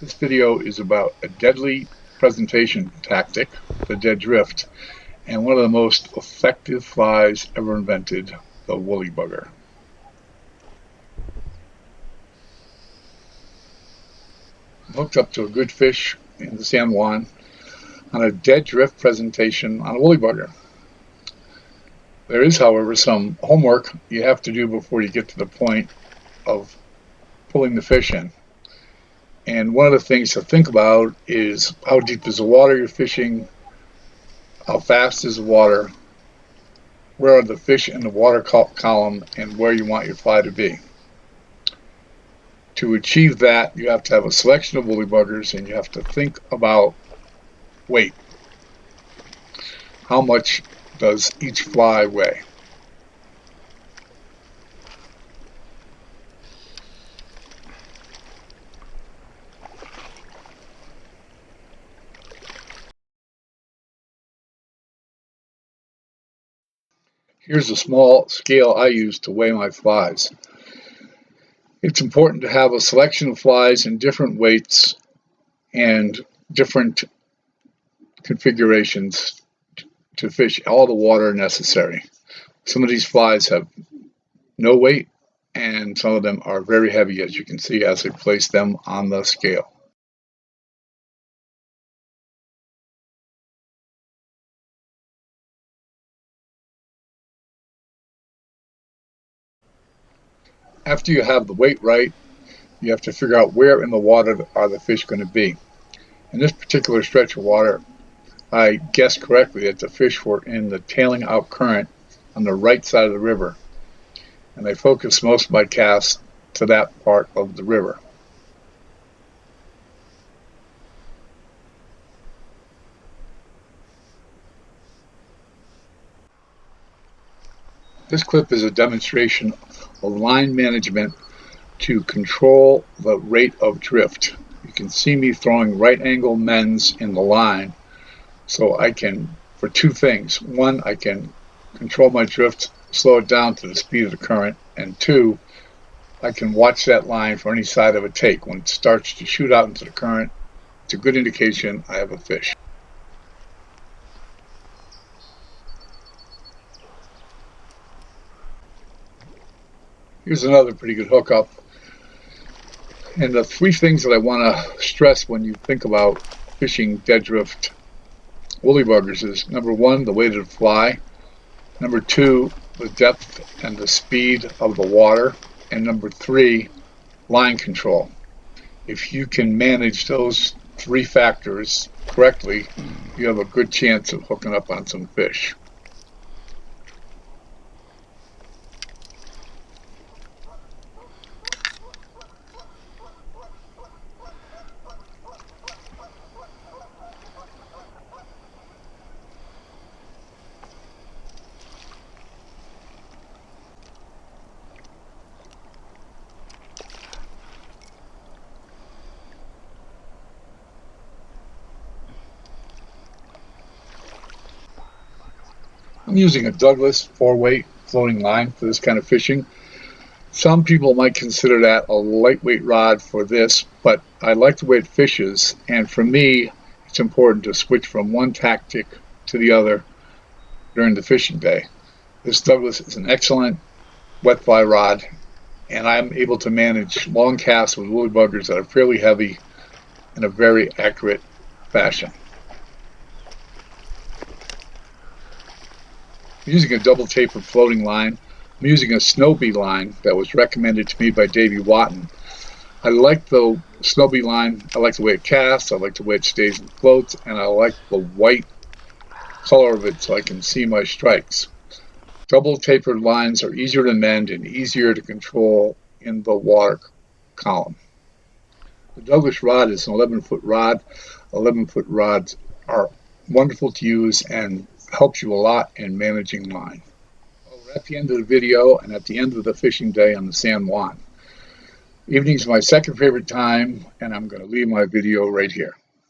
This video is about a deadly presentation tactic, the dead drift, and one of the most effective flies ever invented, the woolly bugger. I'm hooked up to a good fish in the San Juan on a dead drift presentation on a woolly bugger. There is, however, some homework you have to do before you get to the point of pulling the fish in. And one of the things to think about is how deep is the water you're fishing, how fast is the water, where are the fish in the water column, and where you want your fly to be. To achieve that, you have to have a selection of woolly buggers, and you have to think about weight. How much does each fly weigh? Here's a small scale I use to weigh my flies. It's important to have a selection of flies in different weights and different configurations to fish all the water necessary. Some of these flies have no weight, and some of them are very heavy, as you can see as I place them on the scale. After you have the weight right, you have to figure out where in the water are the fish going to be. In this particular stretch of water, I guessed correctly that the fish were in the tailing out current on the right side of the river, and I focused most of my casts to that part of the river. This clip is a demonstration of line management to control the rate of drift. You can see me throwing right angle mends in the line, so I can, for two things. One, I can control my drift, slow it down to the speed of the current, and two, I can watch that line for any side of a take. When it starts to shoot out into the current, it's a good indication I have a fish. Here's another pretty good hookup. And the three things that I want to stress when you think about fishing dead drift woolly buggers is, number one, the weight of the fly, number two, the depth and the speed of the water, and number three, line control. If you can manage those three factors correctly, you have a good chance of hooking up on some fish. I'm using a Douglas 4-weight floating line for this kind of fishing. Some people might consider that a lightweight rod for this, but I like the way it fishes, and for me, it's important to switch from one tactic to the other during the fishing day. This Douglas is an excellent wet fly rod, and I'm able to manage long casts with woolly buggers that are fairly heavy in a very accurate fashion. I'm using a double tapered floating line. I'm using a Snowbee line that was recommended to me by Davey Watton. I like the Snowbee line. I like the way it casts, I like the way it stays and floats, and I like the white color of it so I can see my strikes. Double tapered lines are easier to mend and easier to control in the water column. The Douglas rod is an 11-foot rod. 11-foot rods are wonderful to use and helps you a lot in managing line. We're at the end of the video and at the end of the fishing day on the San Juan. Evening's my second favorite time, and I'm going to leave my video right here.